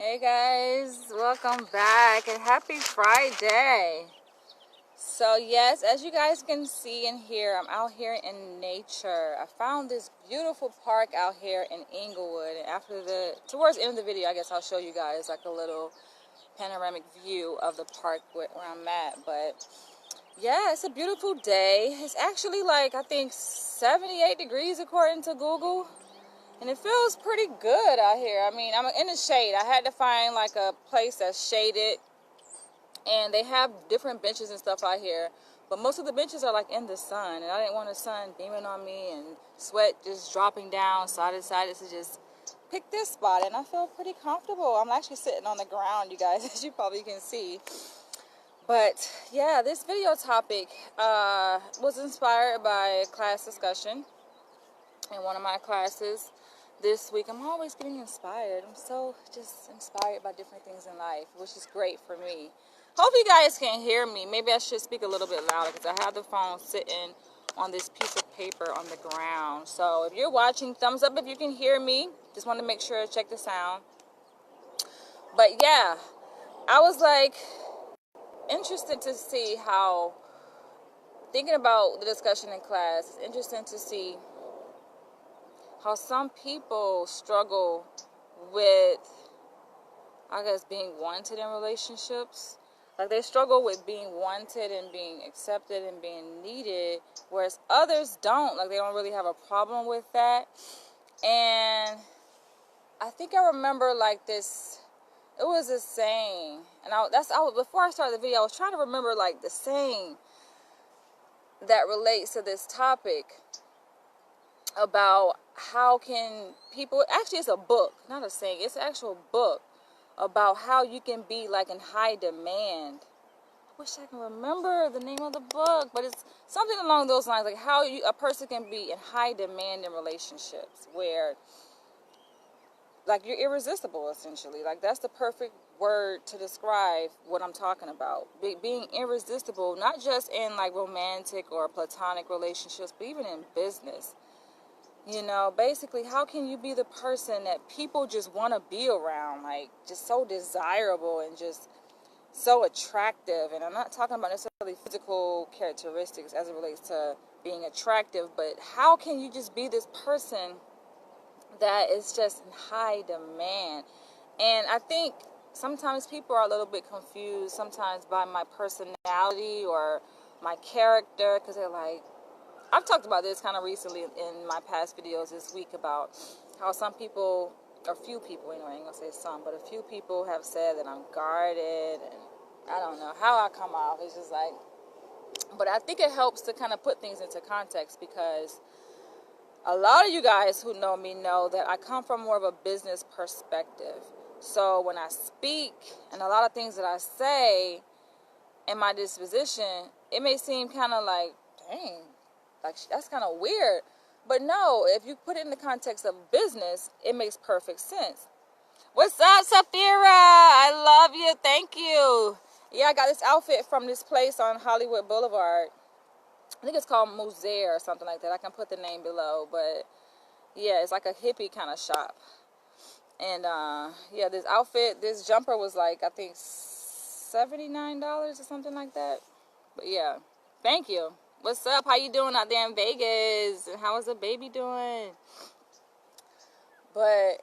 Hey guys, welcome back and happy Friday. So yes, as you guys can see and hear, I'm out here in nature. I found this beautiful park out here in Inglewood, and towards the end of the video, I guess I'll show you guys like a little panoramic view of the park where I'm at. But yeah, it's a beautiful day. It's actually like I think 78 degrees according to Google. And it feels pretty good out here. I mean, I'm in the shade. I had to find like a place that's shaded. And they have different benches and stuff out here. But most of the benches are like in the sun. And I didn't want the sun beaming on me and sweat just dropping down. So I decided to just pick this spot. And I feel pretty comfortable. I'm actually sitting on the ground, you guys, as you probably can see. But yeah, this video topic was inspired by a class discussion in one of my classes this week. I'm always getting inspired. I'm so just inspired by different things in life, which is great for me. Hope you guys can hear me. Maybe I should speak a little bit louder because I have the phone sitting on this piece of paper on the ground. So if you're watching, thumbs up if you can hear me. Just want to make sure to check the sound. But yeah, I was like interested to see how, thinking about the discussion in class, it's interesting to see how some people struggle with, I guess, being wanted in relationships. Like they struggle with being wanted and being accepted and being needed, whereas others don't. Like they don't really have a problem with that. And I think I remember like this, it was a saying, and before I started the video, I was trying to remember like the saying that relates to this topic about how can people, actually it's a book, not a saying, it's an actual book about how you can be like in high demand. I wish I can remember the name of the book, but it's something along those lines, like how a person can be in high demand in relationships where like you're irresistible essentially. Like that's the perfect word to describe what I'm talking about. Being irresistible, not just in like romantic or platonic relationships, but even in business. You know, basically, how can you be the person that people just want to be around? Like, just so desirable and just so attractive. And I'm not talking about necessarily physical characteristics as it relates to being attractive, but how can you just be this person that is just in high demand? And I think sometimes people are a little bit confused sometimes by my personality or my character, because they're like, I've talked about this kind of recently in my past videos this week about how some people, or few people anyway, I ain't gonna say some, but a few people have said that I'm guarded, and I don't know how I come off. It's just like, but I think it helps to kind of put things into context, because a lot of you guys who know me know that I come from more of a business perspective. So when I speak, and a lot of things that I say in my disposition, it may seem kind of like, dang, like that's kind of weird. But no, if you put it in the context of business, it makes perfect sense. What's up, Safira? I love you. Thank you. Yeah, I got this outfit from this place on Hollywood Boulevard. I think it's called Musée or something like that. I can put the name below. But yeah, it's like a hippie kind of shop. And yeah, this outfit, this jumper was like, I think $79 or something like that. But yeah, thank you. What's up? How you doing out there in Vegas? And how is the baby doing? But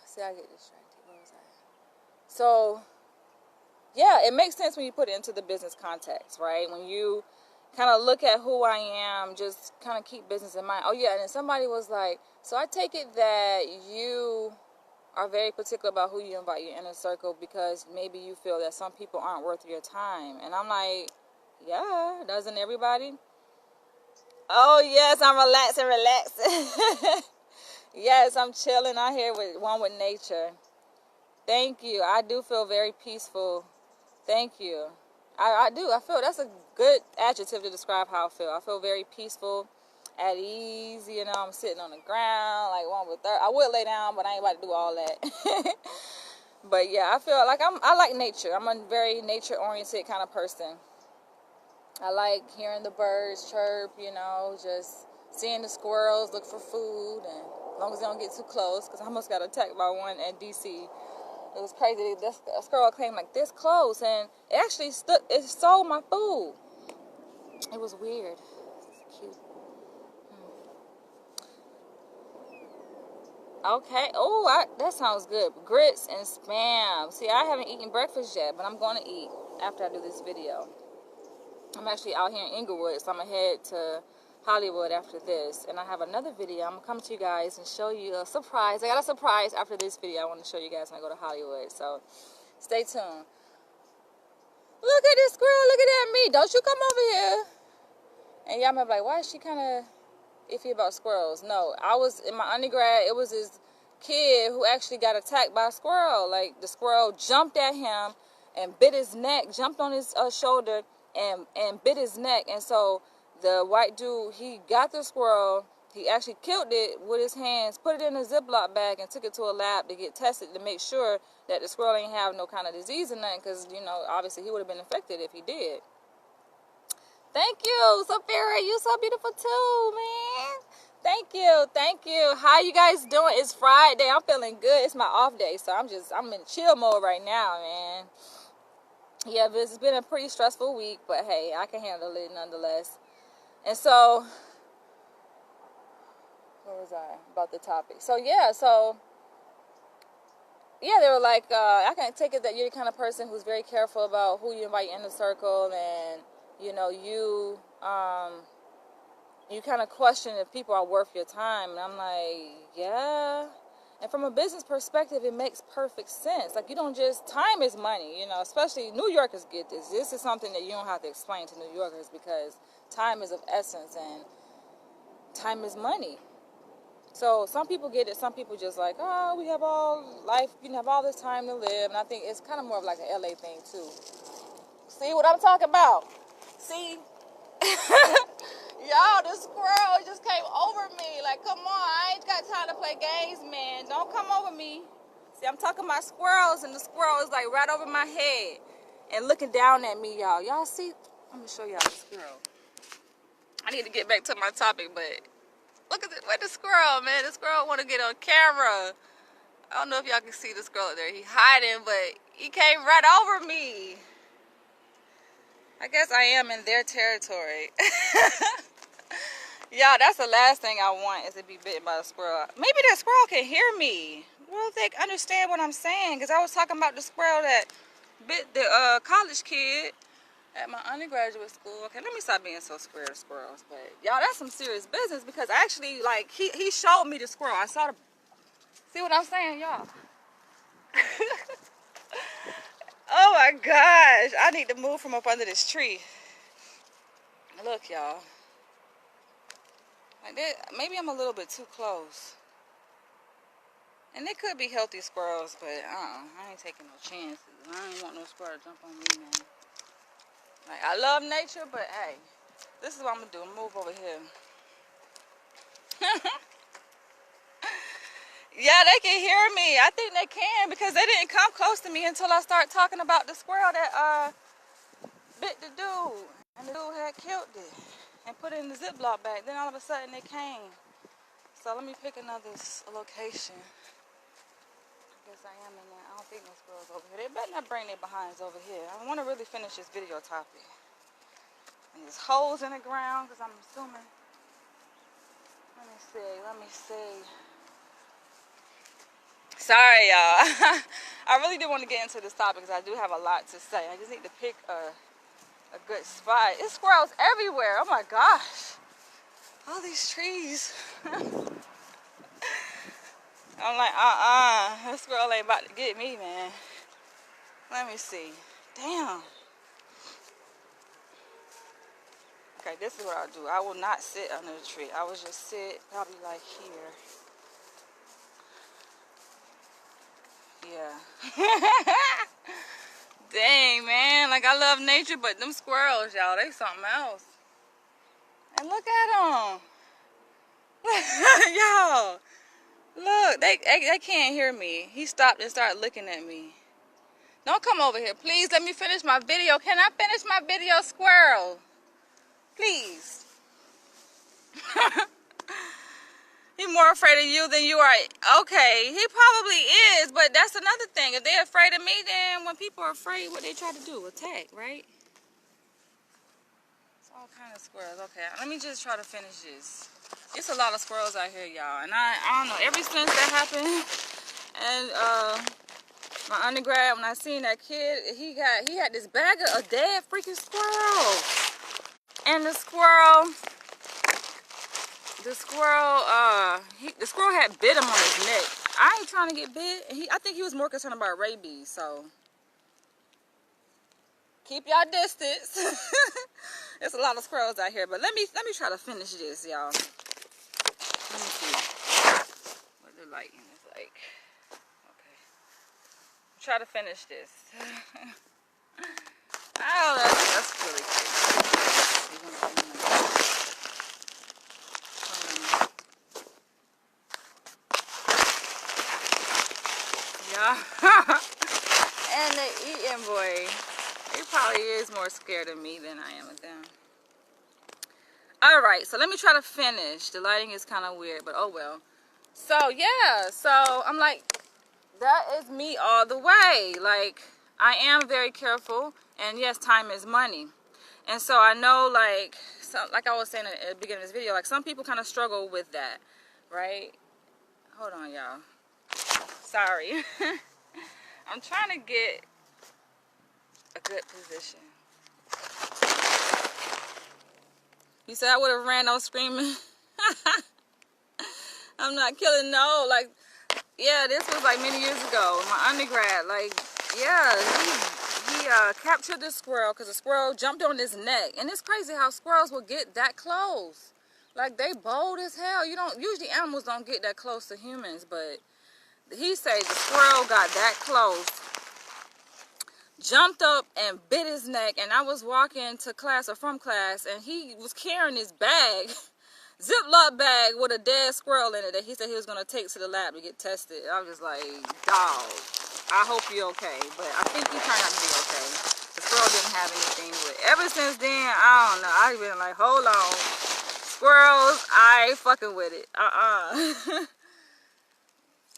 see, I get distracted. Where was I? So yeah, it makes sense when you put it into the business context, right? When you kind of look at who I am, just kind of keep business in mind. Oh yeah, and then somebody was like, so I take it that you are very particular about who you invite your inner circle because maybe you feel that some people aren't worth your time. And I'm like, yeah, doesn't everybody? Oh yes, I'm relaxing. Yes, I'm chilling out here with nature. Thank you. I do feel very peaceful. Thank you. I do. I feel that's a good adjective to describe how I feel. I feel very peaceful, at ease. You know, I'm sitting on the ground like one with third. I would lay down, but I ain't about to do all that. But yeah, I feel like I like nature. I'm a very nature-oriented kind of person. I like hearing the birds chirp, you know, just seeing the squirrels look for food and As long as they don't get too close, because I almost got attacked by one at DC. It was crazy. This squirrel came like this close, and it actually stole my food. It was weird. It's cute. Okay. Oh, that sounds good. Grits and spam. See, I haven't eaten breakfast yet, but I'm going to eat after I do this video. I'm actually out here in Inglewood, so I'm going to head to Hollywood after this. And I have another video. I'm going to come to you guys and show you a surprise. I got a surprise after this video I want to show you guys when I go to Hollywood. So, stay tuned. Look at this squirrel looking at me. Don't you come over here. And y'all might be like, why is she kind of iffy about squirrels? No, I was in my undergrad. It was this kid who actually got attacked by a squirrel. Like, the squirrel jumped at him and bit his neck, jumped on his shoulder and bit his neck. And so the white dude, he got the squirrel. He actually killed it with his hands, put it in a Ziploc bag, and took it to a lab to get tested to make sure that the squirrel ain't have no kind of disease or nothing, because, you know, obviously he would have been infected if he did. Thank you, Sophia. You so beautiful too, man. Thank you, thank you. How you guys doing? It's Friday. I'm feeling good. It's my off day, so I'm in chill mode right now, man. Yeah, but it's been a pretty stressful week, but hey, I can handle it nonetheless. And so, where was I? About the topic. So yeah, they were like, I can take it that you're the kind of person who's very careful about who you invite in the circle, and you know, you kind of question if people are worth your time. And I'm like, yeah. And from a business perspective, it makes perfect sense. Like, you don't just, time is money, you know, especially New Yorkers get this. This is something that you don't have to explain to New Yorkers, because time is of essence and time is money. So some people get it. Some people just like, oh, we have all life, you have all this time to live. And I think it's kind of more of like an LA thing too. See what I'm talking about? See? Y'all, the squirrel just came over me. Like, come on, I ain't got time to play games, man. Don't come over me. See, I'm talking about squirrels, and the squirrel is like right over my head and looking down at me, y'all. Y'all see? I'm gonna show y'all the squirrel. I need to get back to my topic, but look at where the squirrel, man. The squirrel want to get on camera. I don't know if y'all can see the squirrel there. He hiding, but he came right over me. I guess I am in their territory. Y'all, that's the last thing I want, is to be bitten by a squirrel. Maybe that squirrel can hear me. Well, they understand what I'm saying, because I was talking about the squirrel that bit the college kid at my undergraduate school. Okay, let me stop being so scared of squirrels. But y'all, that's some serious business, because actually, like, he showed me the squirrel. I saw the, see what I'm saying, y'all? Oh my gosh, I need to move from up under this tree. Look, y'all. Like that, maybe I'm a little bit too close. And they could be healthy squirrels, but I ain't taking no chances. I ain't want no squirrel to jump on me, man. Like, I love nature, but hey, this is what I'm gonna do. Move over here. Yeah, they can hear me. I think they can, because they didn't come close to me until I started talking about the squirrel that bit the dude. And the dude had killed it and put it in the Ziploc bag. Then all of a sudden they came. So let me pick another location. I guess I am in there. I don't think no squirrels over here. They better not bring their behinds over here. I want to really finish this video topic. And there's holes in the ground, because I'm assuming. Let me see. Sorry, y'all. I really do want to get into this topic, because I do have a lot to say. I just need to pick a good spot. It's squirrels everywhere. Oh my gosh. All these trees. I'm like, this squirrel ain't about to get me, man. Let me see. Damn. Okay, this is what I'll do. I will not sit under the tree. I will just sit probably like here. Yeah. Dang, man. Like, I love nature, but them squirrels, y'all, they something else. And look at them. Y'all. Look, they can't hear me. He stopped and started looking at me. Don't come over here. Please let me finish my video. Can I finish my video, squirrel? Please. He's more afraid of you than you are. Okay, he probably is, but that's another thing. If they're afraid of me, then when people are afraid, what they try to do? Attack, right? It's all kind of squirrels. Okay, let me just try to finish this. It's a lot of squirrels out here, y'all. And I don't know, ever since that happened, and my undergrad, when I seen that kid, he had this bag of a dead freaking squirrel. And the squirrel had bit him on his neck. I ain't trying to get bit. I think he was more concerned about rabies, so keep y'all distance. There's a lot of squirrels out here, but let me try to finish this, y'all. Let me see what the lighting is like. Okay. Try to finish this. Oh, that's really cute. And the eating boy, he probably is more scared of me than I am of them. Alright, so let me try to finish. The lighting is kind of weird, but oh well. So yeah, so I'm like, that is me all the way. Like, I am very careful, and yes, time is money. And so I know, like I was saying at the beginning of this video, like some people kind of struggle with that, right? Hold on, y'all. Sorry. I'm trying to get a good position. You said I would have ran out screaming. I'm not killing, no. Like, yeah, this was like many years ago. My undergrad, like, yeah, he captured the squirrel because the squirrel jumped on his neck. And it's crazy how squirrels will get that close. Like, they bold as hell. Usually animals don't get that close to humans, but he said the squirrel got that close, jumped up and bit his neck. And I was walking to class or from class, and he was carrying his bag, Ziploc bag with a dead squirrel in it that he said he was going to take to the lab to get tested. I was just like, dog, I hope you're okay. But I think he turned out to be okay. The squirrel didn't have anything, but ever since then, I don't know, I've been like, hold on, squirrels, I ain't fucking with it.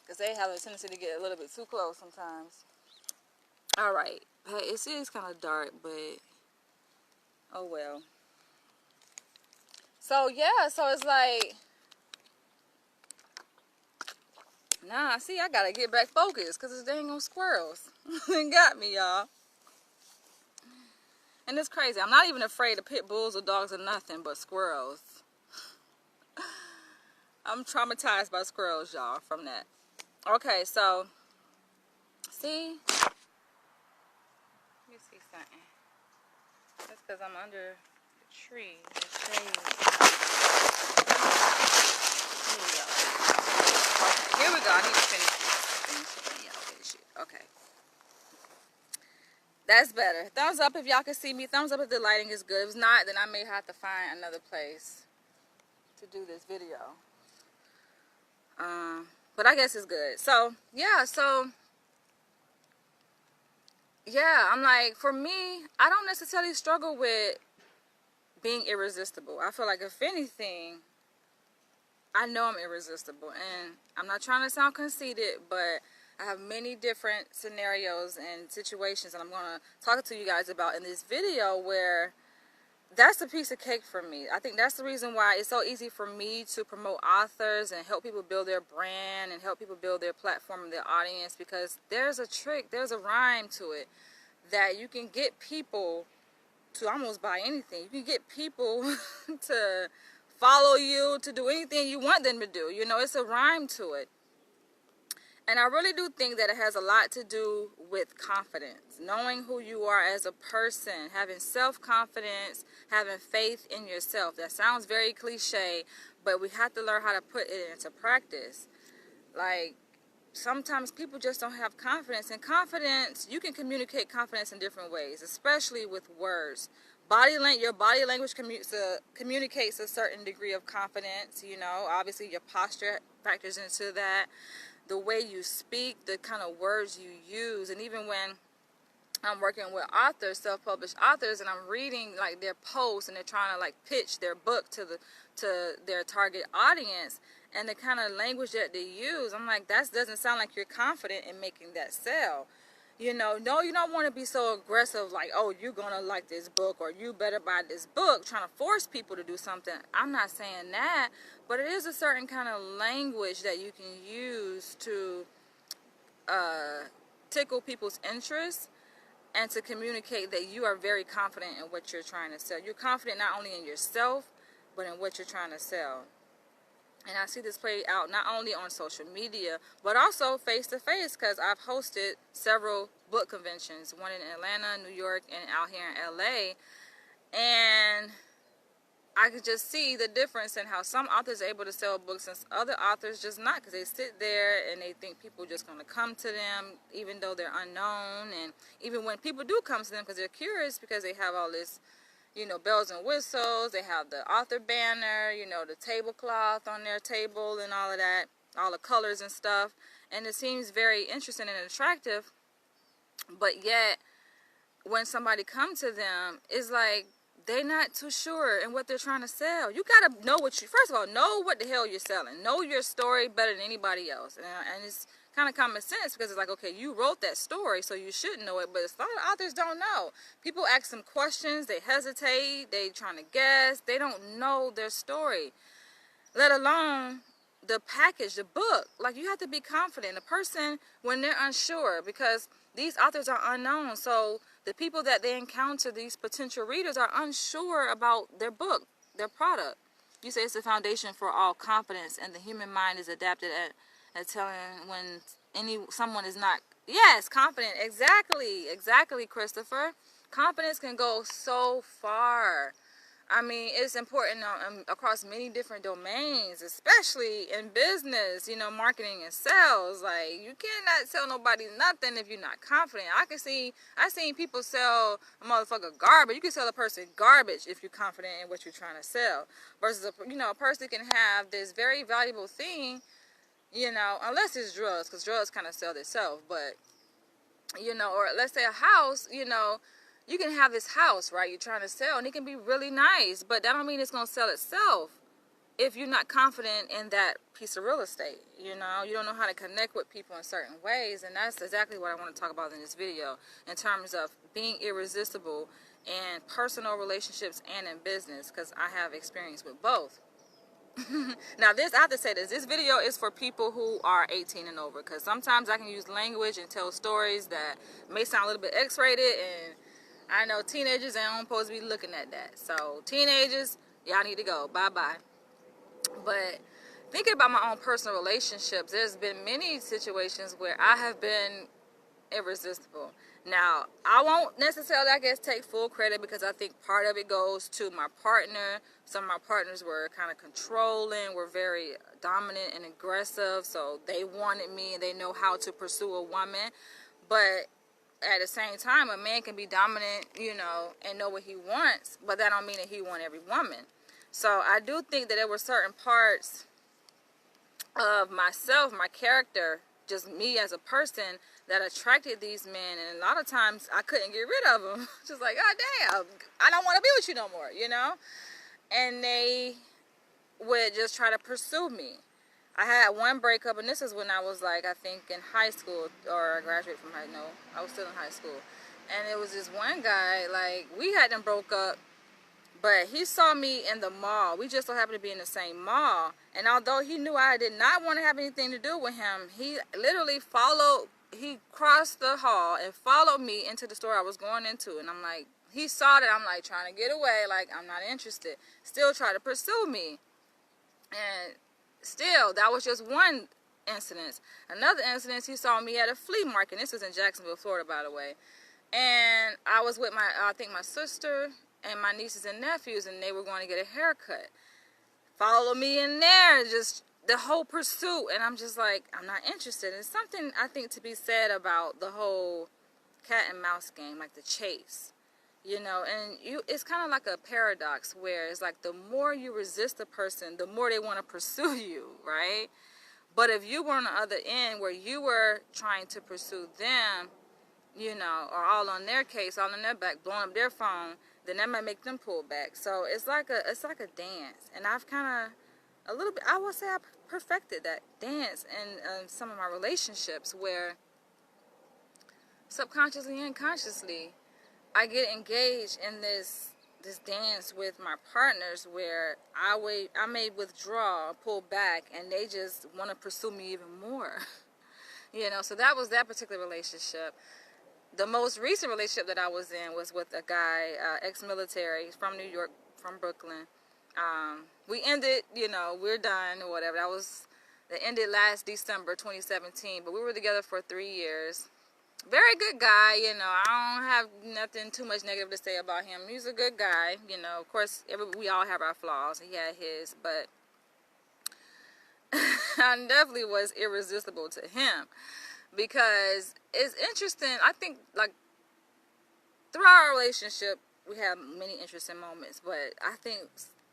Because they have a tendency to get a little bit too close sometimes. Alright, it is kind of dark, but oh well. So yeah, so it's like, nah, see, I gotta get back focused because it's dang on squirrels. They got me, y'all. And it's crazy. I'm not even afraid of pit bulls or dogs or nothing but squirrels. I'm traumatized by squirrels, y'all, from that. Okay, so, see? Let me see something. That's because I'm under the tree. The shade. Here we go. Okay, here we go. I need to finish it. Okay. That's better. Thumbs up if y'all can see me. Thumbs up if the lighting is good. If it's not, then I may have to find another place to do this video. But I guess it's good. So, yeah, I'm like, for me, I don't necessarily struggle with being irresistible. I feel like, if anything, I know I'm irresistible. And I'm not trying to sound conceited, but I have many different scenarios and situations that I'm going to talk to you guys about in this video where that's a piece of cake for me. I think that's the reason why it's so easy for me to promote authors and help people build their brand and help people build their platform and their audience, because there's a trick, there's a rhyme to it that you can get people to almost buy anything. You can get people to follow you, to do anything you want them to do. You know, it's a rhyme to it. And I really do think that it has a lot to do with confidence. Knowing who you are as a person, having self-confidence, having faith in yourself. That sounds very cliche, but we have to learn how to put it into practice. Like, sometimes people just don't have confidence. And confidence, you can communicate confidence in different ways, especially with words. Your body language communicates a certain degree of confidence. You know, obviously your posture factors into that. The way you speak, the kind of words you use. And even when I'm working with authors, self-published authors, and I'm reading like their posts and they're trying to like pitch their book to their target audience, and the kind of language that they use, I'm like, that doesn't sound like you're confident in making that sell. You know, no, you don't want to be so aggressive, like, oh, you're going to like this book, or you better buy this book, trying to force people to do something. I'm not saying that, but it is a certain kind of language that you can use to tickle people's interest, and to communicate that you are very confident in what you're trying to sell. You're confident not only in yourself, but in what you're trying to sell. And I see this play out not only on social media, but also face-to-face, because I've hosted several book conventions, one in Atlanta, New York, and out here in LA. And I could just see the difference in how some authors are able to sell books and other authors just not, because they sit there and they think people are just going to come to them even though they're unknown. And even when people do come to them because they're curious, because they have all this, you know, bells and whistles, they have the author banner, you know, the tablecloth on their table and all of that, all the colors and stuff, and it seems very interesting and attractive. But yet when somebody comes to them, it's like they're not too sure in what they're trying to sell. You got to know what you, first of all, know what the hell you're selling. Know your story better than anybody else. And it's kind of common sense, because it's like, okay, you wrote that story, so you should know it. But a lot of authors don't know. People ask them questions, they hesitate, they trying to guess. They don't know their story, let alone the package, the book. Like, you have to be confident. A person, when they're unsure, because these authors are unknown, so the people that they encounter, these potential readers, are unsure about their book, their product. You say it's the foundation for all confidence, and the human mind is adapted at telling when someone is not, yes, confident. Exactly, Christopher. Confidence can go so far. I mean, it's important across many different domains, especially in business, you know, marketing and sales. Like, you cannot sell nobody nothing if you're not confident. I've seen people sell a motherfucker garbage. You can sell a person garbage if you're confident in what you're trying to sell. Versus, a person can have this very valuable thing, you know, unless it's drugs, because drugs kind of sell themselves. But, you know, or let's say a house, you know, you can have this house, right, you're trying to sell, and it can be really nice, but that don't mean it's going to sell itself if you're not confident in that piece of real estate. You know, you don't know how to connect with people in certain ways, and that's exactly what I want to talk about in this video, in terms of being irresistible in personal relationships and in business, because I have experience with both. Now, I have to say this video is for people who are 18 and over, because sometimes I can use language and tell stories that may sound a little bit X-rated, and I know teenagers ain't supposed to be looking at that. So teenagers, y'all need to go. Bye-bye. But thinking about my own personal relationships, there's been many situations where I have been irresistible. Now, I won't necessarily, I guess, take full credit, because I think part of it goes to my partner. Some of my partners were kind of controlling, were very dominant and aggressive, so they wanted me, and they know how to pursue a woman. But at the same time, a man can be dominant, you know, and know what he wants, but that don't mean that he wants every woman. So I do think that there were certain parts of myself, my character, just me as a person, that attracted these men, and a lot of times I couldn't get rid of them. Just like, oh damn, I don't want to be with you no more, you know? And they would just try to pursue me. I had one breakup, and this is when I was, like, I think in high school, or I graduated from I was still in high school. And it was this one guy, like, we hadn't broke up, but he saw me in the mall. We just so happened to be in the same mall. And although he knew I did not want to have anything to do with him, he literally he crossed the hall and followed me into the store I was going into. And I'm like, he saw that I'm, like, trying to get away, like, I'm not interested. Still try to pursue me. And still, that was just one incident. Another incident, he saw me at a flea market. This was in Jacksonville, Florida, by the way. And I was with I think my sister and my nieces and nephews, and they were going to get a haircut. Follow me in there, just the whole pursuit. And I'm just like, I'm not interested. And something I think to be said about the whole cat and mouse game, like the chase. You know, and it's kind of like a paradox, where it's like the more you resist a person, the more they want to pursue you, right? But if you were on the other end, where you were trying to pursue them, you know, or all on their case, all on their back, blowing up their phone, then that might make them pull back. So it's like a dance. And I've kind of, a little bit, I would say I perfected that dance in some of my relationships, where subconsciously and consciously I get engaged in this dance with my partners, where I may withdraw, pull back, and they just want to pursue me even more. So that was that particular relationship. The most recent relationship that I was in was with a guy, ex-military, from New York, from Brooklyn. We ended, we're done or whatever. That ended last December 2017, but we were together for 3 years. Very good guy, I don't have nothing too much negative to say about him. He's a good guy, of course, we all have our flaws. He had his, but I definitely was irresistible to him, because it's interesting. I think, like, throughout our relationship, we have many interesting moments, but I think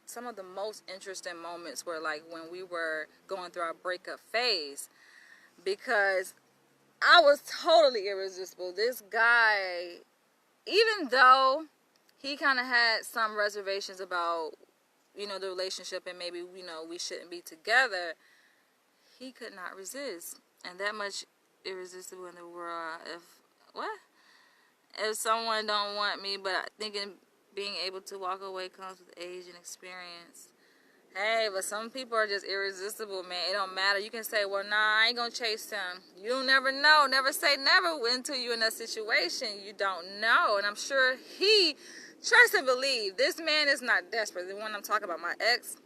some of the most interesting moments were, like, when we were going through our breakup phase, because I was totally irresistible. This guy, even though he kind of had some reservations about, the relationship, and maybe, we shouldn't be together, he could not resist. And that much irresistible in the world. If someone don't want me, but I thinking being able to walk away comes with age and experience. Hey, but some people are just irresistible, man. It don't matter. You can say, well, nah, I ain't gonna chase him. You never know. Never say never until you're in that situation. You don't know. And I'm sure he, trust and believe, this man is not desperate. The one I'm talking about, my ex,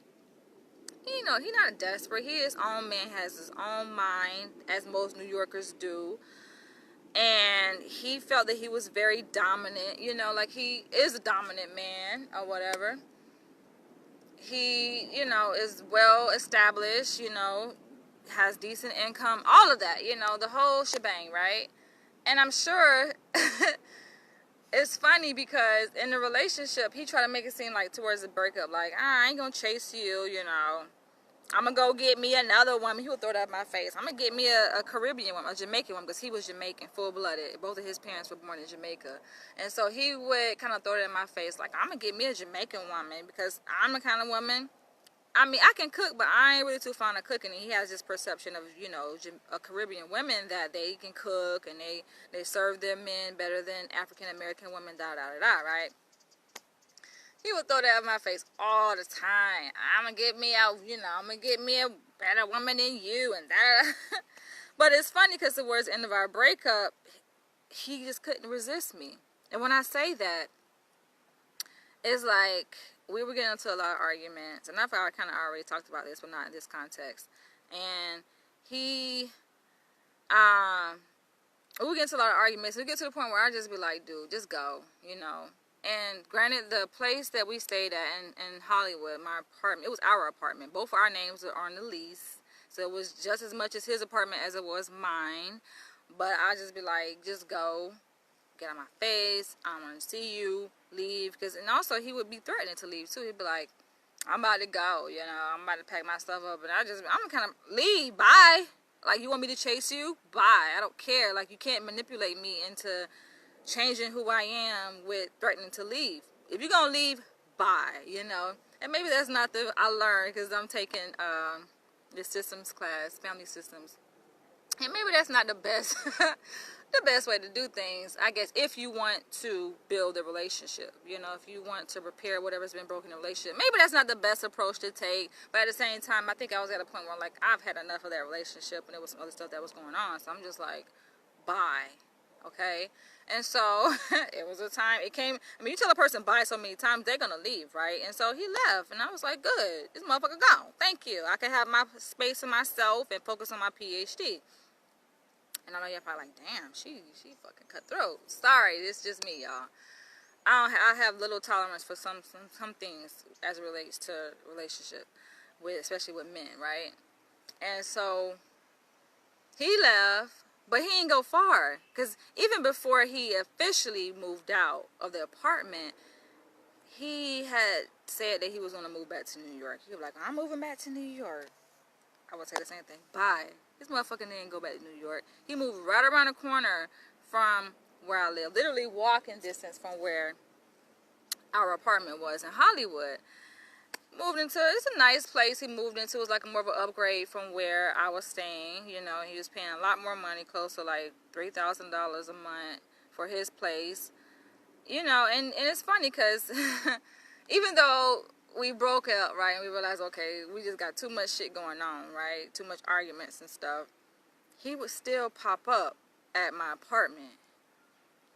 he's not desperate. He is his own man, has his own mind, as most New Yorkers do. And he felt that he was very dominant, like he is a dominant man or whatever. He, is well established, has decent income, all of that, the whole shebang, right? And I'm sure it's funny, because in the relationship, he tried to make it seem like towards the breakup, like, I ain't gonna chase you, I'm gonna go get me another woman. He would throw that in my face. I'm gonna get me a Caribbean woman, a Jamaican woman, because he was Jamaican, full-blooded. Both of his parents were born in Jamaica. And so he would kind of throw it in my face, like, I'm gonna get me a Jamaican woman, because I'm the kind of woman, I can cook, but I ain't really too fond of cooking. And he has this perception of, a Caribbean women, that they can cook, and they serve their men better than African-American women, right? He would throw that in my face all the time. I'm going to get me out, I'm going to get me a better woman than you, and that. But it's funny, because towards the end of our breakup, he just couldn't resist me. And when I say that, it's like we were getting into a lot of arguments. And I thought I kind of already talked about this, but not in this context. And we would get into a lot of arguments. We get to the point where I just be like, dude, just go, And granted, the place that we stayed at in Hollywood, my apartment, it was our apartment. Both of our names are on the lease. So it was just as much as his apartment as it was mine. But I just be like, just go, get out of my face. I don't want to see you, leave. And also, he would be threatening to leave, too. He'd be like, I'm about to go, I'm about to pack my stuff up. And I'm kind of, leave, bye. Like, you want me to chase you? Bye. I don't care. Like, you can't manipulate me into changing who I am with threatening to leave. If you're gonna leave, bye, And maybe that's not I learned, because I'm taking the systems class, family systems, and maybe that's not the best the best way to do things, I guess, if you want to build a relationship. If you want to repair whatever's been broken in a relationship, maybe that's not the best approach to take. But at the same time, I think I was at a point where, like, I've had enough of that relationship, and there was some other stuff that was going on, so I'm just like, bye. Okay? And so, it was a time, it came, you tell a person bye so many times, they're gonna leave, right? And so he left, and I was like, good, this motherfucker gone, thank you. I can have my space to myself and focus on my PhD. And I know y'all probably like, damn, she fucking cutthroat. Sorry, it's just me, y'all. I have little tolerance for some things as it relates to relationship, especially with men, right? And so, he left. But he didn't go far, because even before he officially moved out of the apartment, he had said that he was going to move back to New York. He was like, I'm moving back to New York. I would say the same thing. Bye. This motherfucker didn't go back to New York. He moved right around the corner from where I live. Literally walking distance from where our apartment was in Hollywood. moved into, it's a nice place he moved into. It was like more of an upgrade from where I was staying. You know, he was paying a lot more money, close to like $3,000 a month for his place. You know, and it's funny because even though we broke up, right, and we realized, okay, we just got too much shit going on, right, too much arguments and stuff, he would still pop up at my apartment.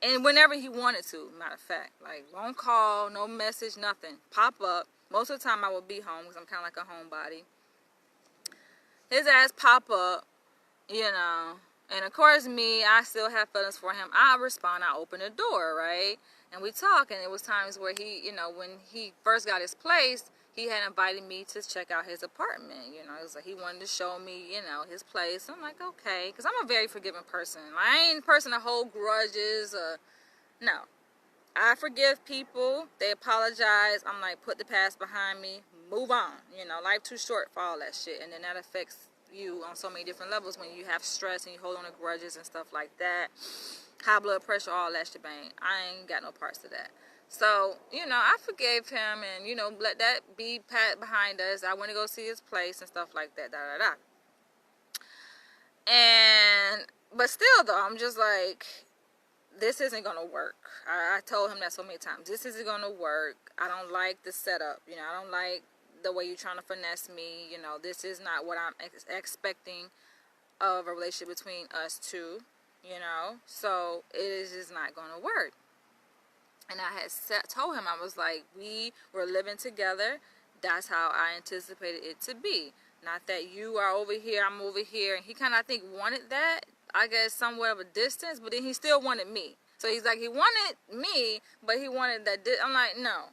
And whenever he wanted to, matter of fact, like, won't call, no message, nothing, pop up. Most of the time I would be home because I'm kind of like a homebody. His ass pop up, you know, and of course me, I still have feelings for him. I respond, I open the door, right? And we talk, and it was times where he, you know, when he first got his place, he had invited me to check out his apartment. You know, it was like he wanted to show me, you know, his place. I'm like, okay, because I'm a very forgiving person. I ain't a person to hold grudges. No, I forgive people. They apologize. I'm like, put the past behind me, move on. You know, life too short for all that shit, and then that affects you on so many different levels when you have stress and you hold on to grudges and stuff like that. High blood pressure, all that shebang. I ain't got no parts of that. So, you know, I forgave him and, you know, let that be pat behind us. I went to go see his place and stuff like that, but still, though, I'm just like, this isn't going to work. I told him that so many times. This isn't going to work. I don't like the setup. You know, I don't like the way you're trying to finesse me. You know, this is not what I'm expecting of a relationship between us two, you know. So, it is just not going to work. And I had told him, I was like, we were living together. That's how I anticipated it to be. Not that you are over here, I'm over here. And he kind of, I think, wanted that. I guess somewhat of a distance, but then he still wanted me. So he's like, he wanted me, but he wanted that. I'm like, no.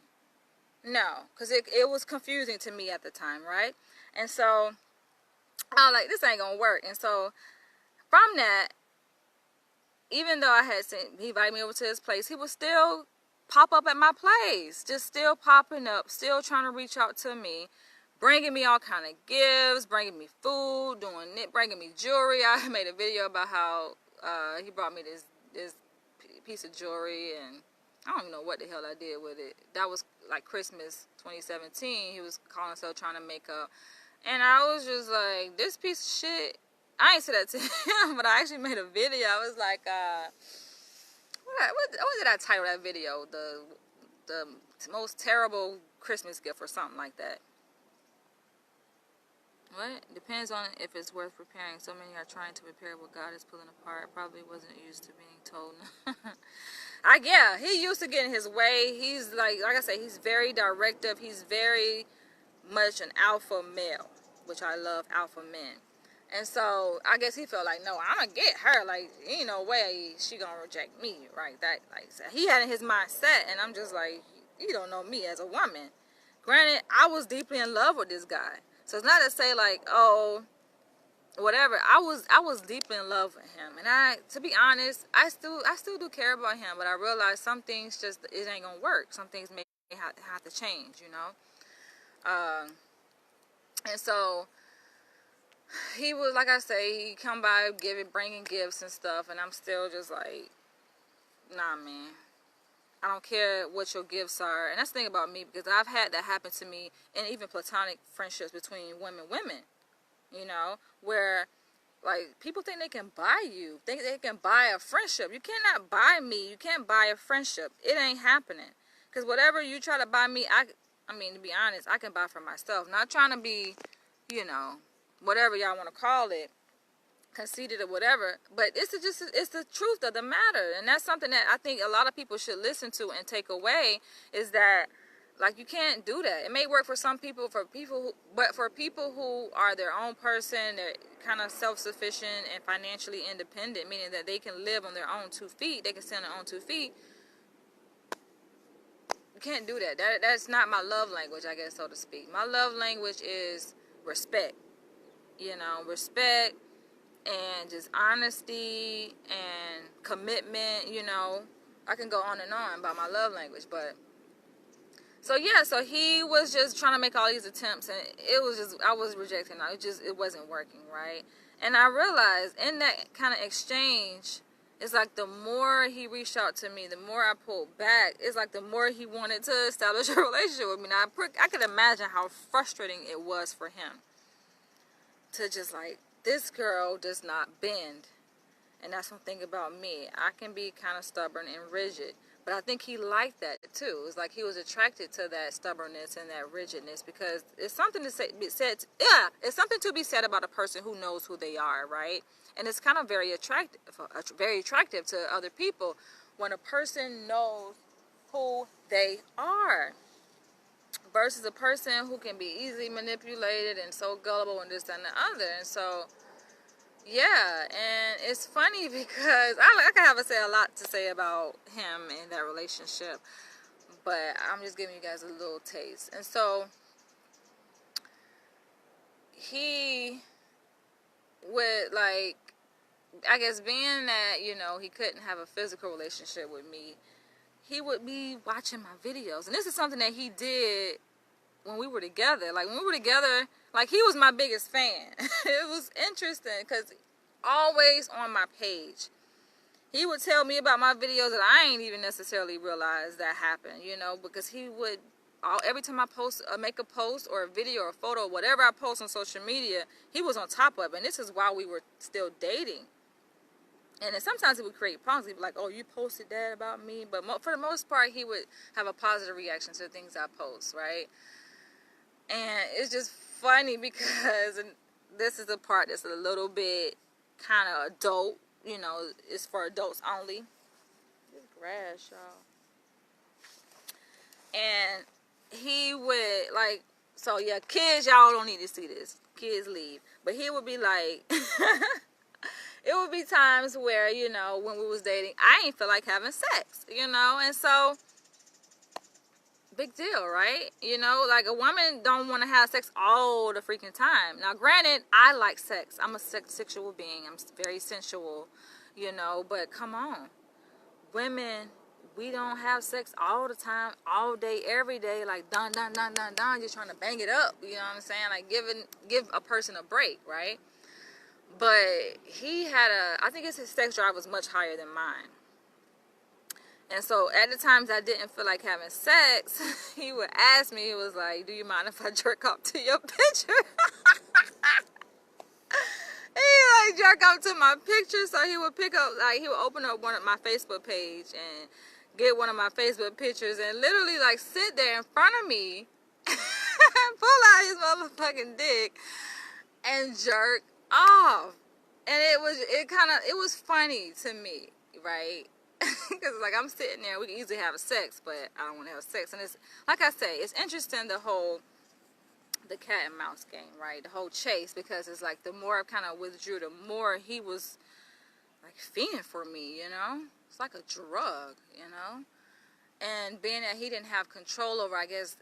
Because it was confusing to me at the time, right? And so I was like, this ain't going to work. And so from that, even though he invited me over to his place, he was still pop up at my place, just still popping up, still trying to reach out to me, bringing me all kind of gifts, bringing me food, bringing me jewelry. I made a video about how he brought me this piece of jewelry, and I don't even know what the hell I did with it. That was like Christmas 2017. He was calling himself trying to make up, and I was just like, this piece of shit. I ain't said that to him, but I actually made a video. I was like, what did I title that video? The most terrible Christmas gift or something like that. What? Depends on if it's worth preparing. So many are trying to prepare what God is pulling apart. Probably wasn't used to being told. Yeah, he used to getting his way. He's like I said, he's very directive. He's very much an alpha male, which I love alpha men. And so I guess he felt like, no, I'm gonna get her. Like, ain't no way she gonna reject me, right? That, like, so he had in his mindset, and I'm just like, you don't know me as a woman. Granted, I was deeply in love with this guy, so it's not to say like, oh, whatever. I was deeply in love with him, and to be honest, I still do care about him, but I realized some things just it ain't gonna work. Some things may have to change, you know. And so he was, like I say, he come by bringing gifts and stuff, and I'm still just like, nah, man. I don't care what your gifts are. And that's the thing about me, because I've had that happen to me, and even platonic friendships between women, you know, where, like, people think they can buy you, think they can buy a friendship. You cannot buy me. You can't buy a friendship. It ain't happening. Because whatever you try to buy me, I mean, to be honest, I can buy for myself. Not trying to be, you know, whatever y'all want to call it, conceited or whatever, but it's the truth of the matter. And that's something that I think a lot of people should listen to and take away, is that, like, you can't do that. It may work for some people, but for people who are their own person, they're kind of self-sufficient and financially independent, meaning that they can live on their own 2 feet, they can stand on their own 2 feet. You can't do that. That's not my love language, I guess, so to speak. My love language is respect. You know, respect and just honesty and commitment, you know. I can go on and on about my love language, but so yeah, so he was just trying to make all these attempts, and it was just, I was rejecting it wasn't working, right? And I realized in that kind of exchange it's like the more he reached out to me, the more I pulled back. It's like the more he wanted to establish a relationship with me. Now, I could imagine how frustrating it was for him to just like, this girl does not bend. And that's one thing about me. I can be kind of stubborn and rigid. But I think he liked that too. It's like he was attracted to that stubbornness and that rigidness, because it's something to it's something to be said about a person who knows who they are, right? And it's kind of very attractive to other people when a person knows who they are, versus a person who can be easily manipulated and so gullible and this and the other. And so, yeah, and it's funny because I can have a lot to say about him and that relationship, but I'm just giving you guys a little taste. And so he would, like, I guess being that, you know, he couldn't have a physical relationship with me, he would be watching my videos. And this is something that he did when we were together. Like, when we were together, like, he was my biggest fan. It was interesting because always on my page, he would tell me about my videos that I ain't even necessarily realized that happened, you know, because he would, every time I post, make a post or a video or a photo, whatever I post on social media, he was on top of it. And this is while we were still dating. And then sometimes it would create problems. He'd be like, oh, you posted that about me. But for the most part, he would have a positive reaction to the things I post, right? And it's just funny because, and this is the part that's a little bit kind of adult, you know, it's for adults only. This grass, y'all. And he would, like, so yeah, kids, y'all don't need to see this. Kids leave. But he would be like, it would be times where, you know, when we was dating, I ain't feel like having sex, you know, and so, big deal, right? You know, like, a woman don't want to have sex all the freaking time. Now, granted, I like sex. I'm a sexual being. I'm very sensual, you know, but come on. Women, we don't have sex all the time, all day, every day, like, dun, dun, dun, dun, dun, just trying to bang it up, you know what I'm saying? Like, give a person a break, right? But he had I think his sex drive was much higher than mine. And so at the times I didn't feel like having sex, he would ask me, he was like, do you mind if I jerk off to your picture? He like jerk off to my picture, so he would pick up, like, he would open up one of my Facebook page and get one of my Facebook pictures and literally, like, sit there in front of me and pull out his motherfucking dick and jerk off. And it was funny to me, right? Because, like, I'm sitting there, we can easily have sex, but I don't want to have sex. And it's, like I say, it's interesting, the cat and mouse game, right? The whole chase, because it's like the more I kind of withdrew, the more he was, like, fiending for me, you know? It's like a drug, you know? And being that he didn't have control over, I guess,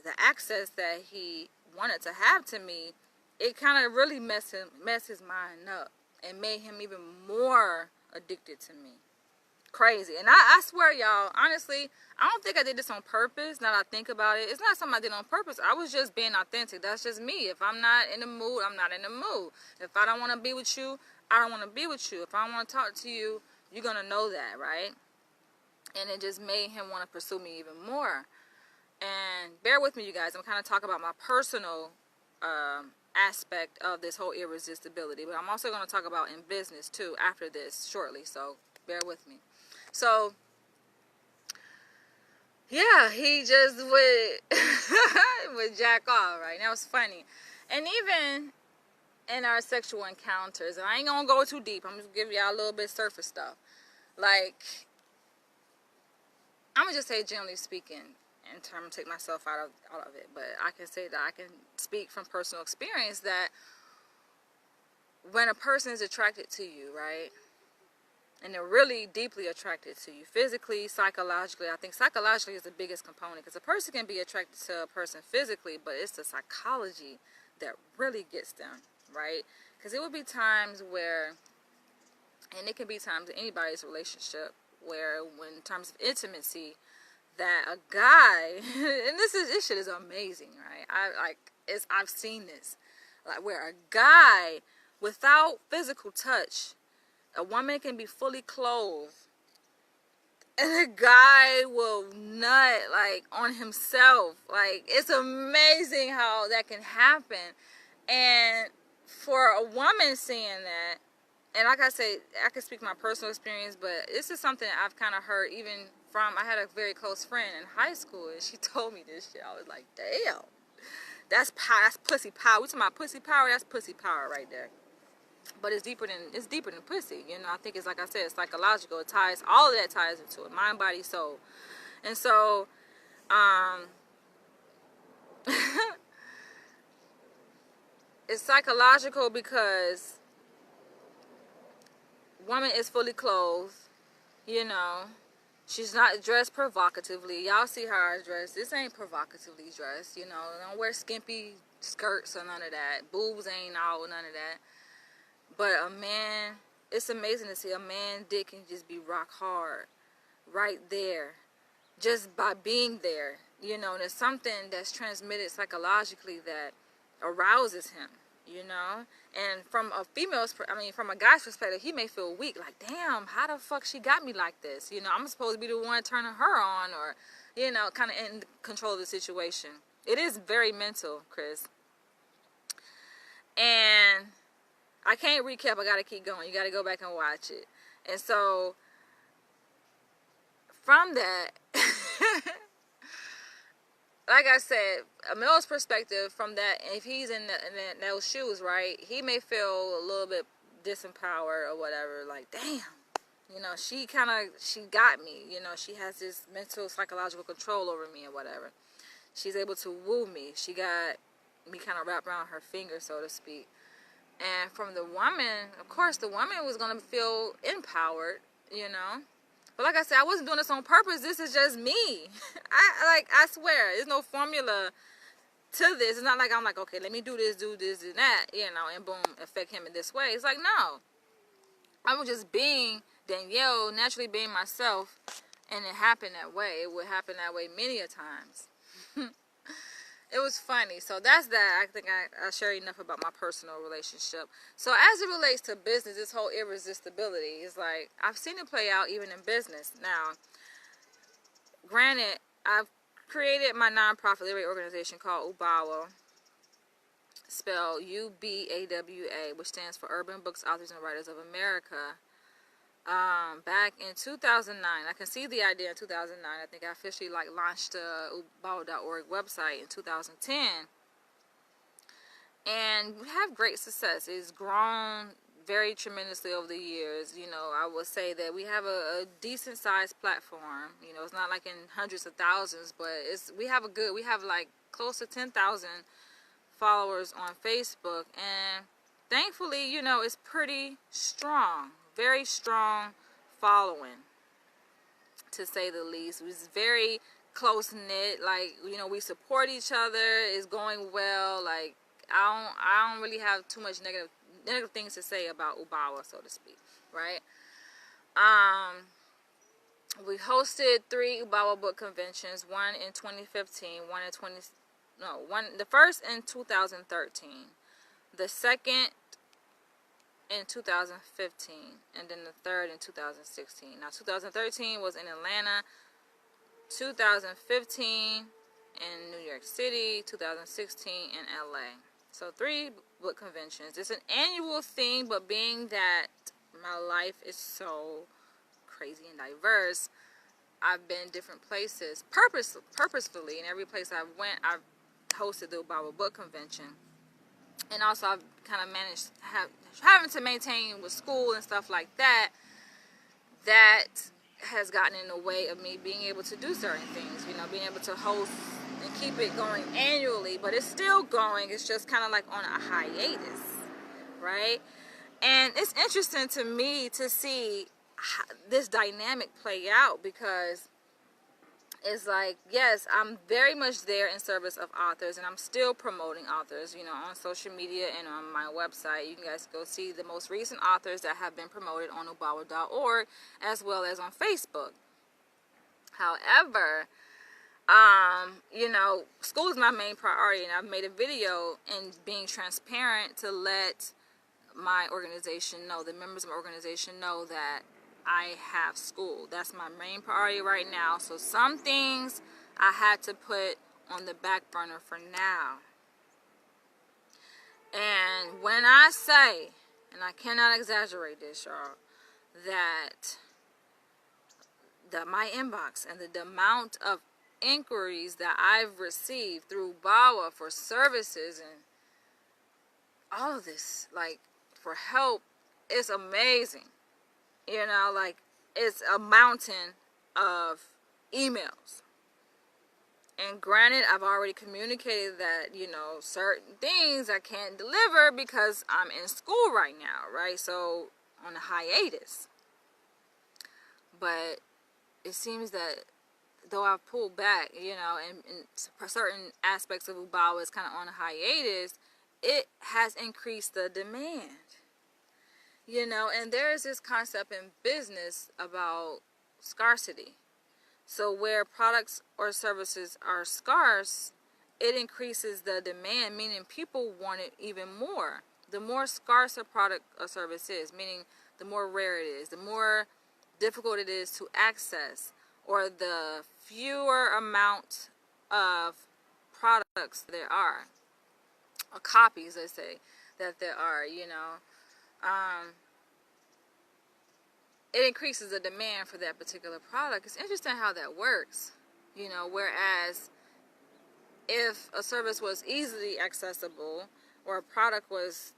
the access that he wanted to have to me, it kind of really messed his mind up and made him even more addicted to me. Crazy. And I swear, y'all, honestly, I don't think I did this on purpose. Now that I think about it, it's not something I did on purpose. I was just being authentic. That's just me. If I'm not in the mood, I'm not in the mood. If I don't want to be with you, I don't want to be with you. If I want to talk to you, you're going to know that, right? And it just made him want to pursue me even more. And bear with me, you guys. I'm kind of talking about my personal aspect of this whole irresistibility, but I'm also going to talk about in business too after this shortly, so bear with me. So yeah, he just would jack off, right? That was funny. And even in our sexual encounters, and I ain't gonna go too deep, I'm just gonna give y'all a little bit surface stuff, like, I'm gonna just say, generally speaking, in terms of take myself out of it, but I can say that I can speak from personal experience that when a person is attracted to you, right, and they're really deeply attracted to you, physically, psychologically, I think psychologically is the biggest component, because a person can be attracted to a person physically, but it's the psychology that really gets them, right? Because it would be times where, and it can be times in anybody's relationship, where when in terms of intimacy, that a guy, and this shit is amazing, right? I've seen this, like, where a guy without physical touch A woman can be fully clothed and a guy will nut like on himself. Like, it's amazing how that can happen. And for a woman seeing that, and like I say, I can speak my personal experience, but this is something I've kind of heard even from, I had a very close friend in high school, and she told me this shit. I was like, damn, that's power, that's pussy power. We talking about pussy power, that's pussy power right there. But it's deeper than pussy, you know. I think it's, like I said, it's psychological. It ties, all of that ties into it, mind, body, soul. And so, it's psychological because woman is fully clothed, you know. She's not dressed provocatively. Y'all see how I dress. This ain't provocatively dressed, you know. Don't wear skimpy skirts or none of that. Boobs ain't out, none of that. But a man, it's amazing to see a man dick can just be rock hard right there, just by being there, you know. And there's something that's transmitted psychologically that arouses him, you know. And from a female's, from a guy's perspective, he may feel weak, like, damn, how the fuck she got me like this, you know. I'm supposed to be the one turning her on, or, you know, kind of in control of the situation. It is very mental, Chris. And I can't recap. I got to keep going. You got to go back and watch it. And so, from that, like I said, a male's perspective from that, if he's in those shoes, right, he may feel a little bit disempowered or whatever. Like, damn, you know, she got me. You know, she has this mental, psychological control over me or whatever. She's able to woo me. She got me kind of wrapped around her finger, so to speak. And from the woman, of course, the woman was going to feel empowered, you know. But like I said, I wasn't doing this on purpose. This is just me. I swear, there's no formula to this. It's not like I'm like, okay, let me do this, and that, you know, and boom, affect him in this way. It's like, no. I was just being Danielle, naturally being myself, and it happened that way. It would happen that way many a times. It was funny. So that's that. I think I share enough about my personal relationship. So as it relates to business, this whole irresistibility is like, I've seen it play out even in business. Now, granted, I've created my nonprofit literary organization called UBAWA, spelled UBAWA, which stands for Urban Books, Authors, and Writers of America. Back in 2009, I conceived the idea in 2009. I think I officially launched the ubawa.org website in 2010, and we have great success. It's grown very tremendously over the years. You know, I would say that we have a decent sized platform. You know, it's not like in hundreds of thousands, but we have like close to 10,000 followers on Facebook, and thankfully, you know, it's pretty strong. Very strong following, to say the least. It's very close knit. Like, you know, we support each other. It's going well. Like, I don't really have too much negative things to say about UBAWA, so to speak, right? We hosted 3 UBAWA book conventions. One in 2015. The first in 2013. The second in 2015, and then the third in 2016. Now, 2013 was in Atlanta, 2015 in New York City, 2016 in LA. So 3 book conventions. It's an annual thing, but being that my life is so crazy and diverse, I've been different places purposefully. In every place I went, I've hosted the UBAWA book convention. And also, I've kind of managed having to maintain with school and stuff like that. That has gotten in the way of me being able to do certain things. You know, being able to host and keep it going annually. But it's still going. It's just kind of like on a hiatus, right? And it's interesting to me to see this dynamic play out, because it's like, yes, I'm very much there in service of authors, and I'm still promoting authors, you know, on social media and on my website. You can guys go see the most recent authors that have been promoted on ubawa.org, as well as on Facebook. However, you know, school is my main priority, and I've made a video in being transparent to let my organization know, the members of my organization know that I have school. That's my main priority right now. So some things I had to put on the back burner for now. And when I say, and I cannot exaggerate this, y'all, that my inbox and the amount of inquiries that I've received through BAWA for services and all of this, like for help, it's amazing. You know, like it's a mountain of emails. And granted, I've already communicated that, you know, certain things I can't deliver because I'm in school right now, right? So on a hiatus. But it seems that though I've pulled back, you know, and certain aspects of Ubawa is kind of on a hiatus, it has increased the demand. You know, and there is this concept in business about scarcity. So where products or services are scarce, it increases the demand, meaning people want it even more. The more scarce a product or service is, meaning the more rare it is, the more difficult it is to access, or the fewer amount of products there are, or copies, let's say, that there are, you know. It increases the demand for that particular product. It's interesting how that works, you know, whereas if a service was easily accessible, or a product was,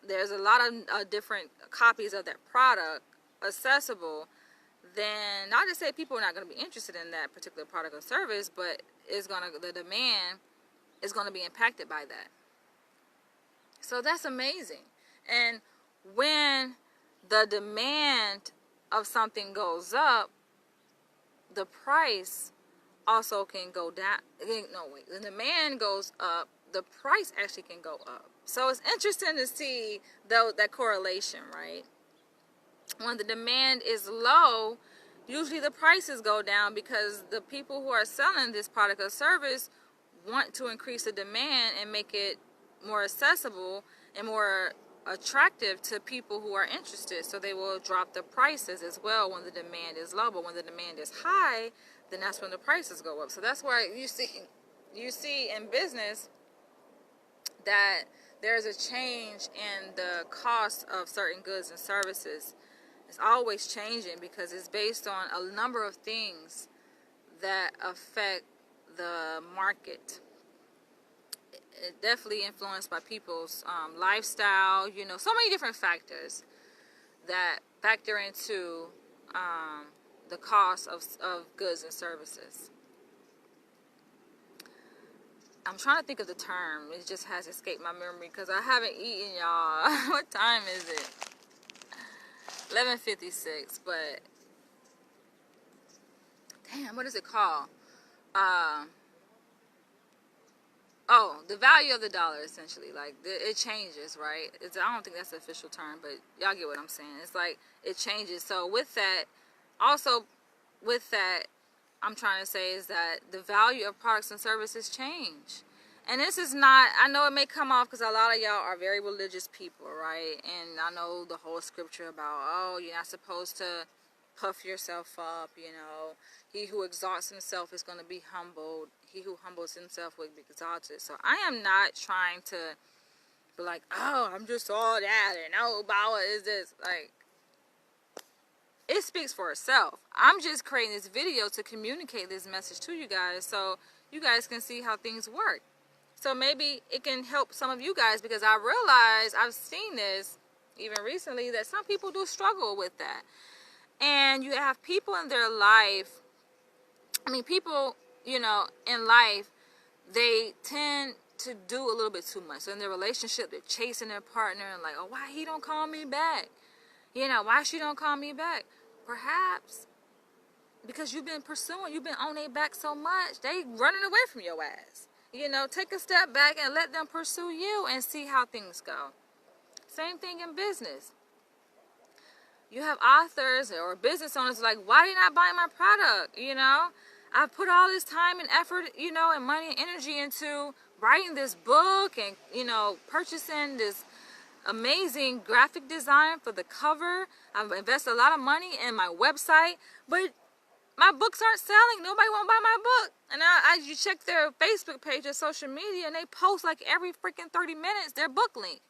there's a lot of different copies of that product accessible, then not to say people are not going to be interested in that particular product or service, but the demand is going to be impacted by that. So that's amazing. And when the demand of something goes up, the price also can go down. The demand goes up, the price actually can go up. So it's interesting to see that correlation, right? When the demand is low, usually the prices go down because the people who are selling this product or service want to increase the demand and make it more accessible and more attractive to people who are interested. So they will drop the prices as well when the demand is low. But when the demand is high, then that's when the prices go up. So that's why you see in business that there's a change in the cost of certain goods and services. It's always changing because it's based on a number of things that affect the market. It definitely influenced by people's lifestyle, you know, so many different factors that factor into the cost of goods and services. I'm trying to think of the term. It just has escaped my memory because I haven't eaten, y'all. What time is it? 11:56, but damn, what is it called? The value of the dollar, essentially. Like, it changes, right? I don't think that's the official term, but y'all get what I'm saying. It's like, it changes. So with that, I'm trying to say is that the value of products and services change. And this is not, I know it may come off because a lot of y'all are very religious people, right? And I know the whole scripture about, you're not supposed to puff yourself up, you know. He who exalts himself is going to be humbled. He who humbles himself will be exalted. So I am not trying to be like, I'm just all that, and Bawa is this. Like, it speaks for itself. I'm just creating this video to communicate this message to you guys so you guys can see how things work. So maybe it can help some of you guys, because I realize, I've seen this even recently, that some people do struggle with that. And you have people in their life, people, you know, in life, they tend to do a little bit too much. So in their relationship, they're chasing their partner and like, why he don't call me back? You know, why she don't call me back? Perhaps because you've been on their back so much, they running away from your ass. You know, take a step back and let them pursue you and see how things go. Same thing in business. You have authors or business owners like, why are you not buying my product? You know, I put all this time and effort, you know, and money and energy into writing this book and, you know, purchasing this amazing graphic design for the cover. I've invested a lot of money in my website, but my books aren't selling. Nobody won't buy my book. And you check their Facebook page or social media, and they post like every freaking 30 minutes their book link.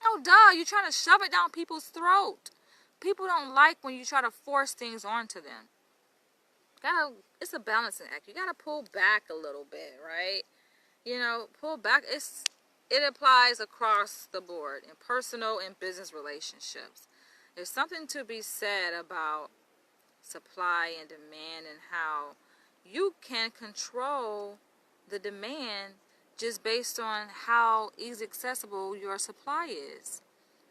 Oh, duh, you're trying to shove it down people's throat. People don't like when you try to force things onto them. It's a balancing act. You gotta pull back a little bit, right? You know, pull back. It applies across the board in personal and business relationships. There's something to be said about supply and demand, and how you can control the demand just based on how easy accessible your supply is.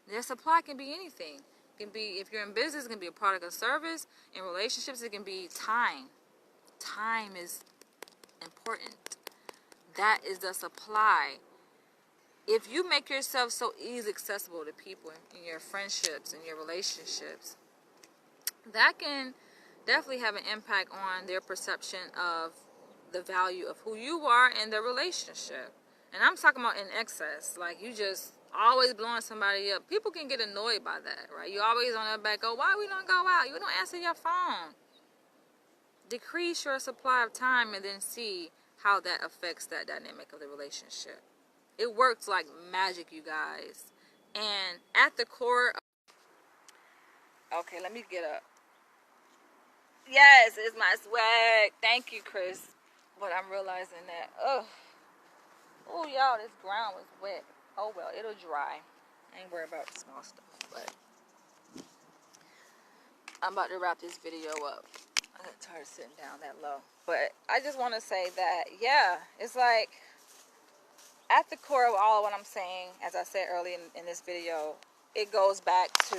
Their supply can be anything. It can be, if you're in business, it can be a product or service. In relationships, it can be time. Time is important. That is the supply. If you make yourself so easily accessible to people in your friendships and your relationships, that can definitely have an impact on their perception of the value of who you are in the relationship. And I'm talking about in excess. Like, you just always blowing somebody up. People can get annoyed by that, right? You always on their back, why we don't go out? You don't answer your phone. Decrease your supply of time and then see how that affects that dynamic of the relationship. It works like magic, you guys. And at the core of... Okay, let me get up. Yes, it's my swag. Thank you, Chris. But I'm realizing that, oh, y'all, this ground was wet. Oh, well, it'll dry. I ain't worried about the small stuff, but I'm about to wrap this video up. I got tired of sitting down that low. But I just want to say that, yeah, it's like, at the core of all of what I'm saying, as I said earlier in this video, it goes back to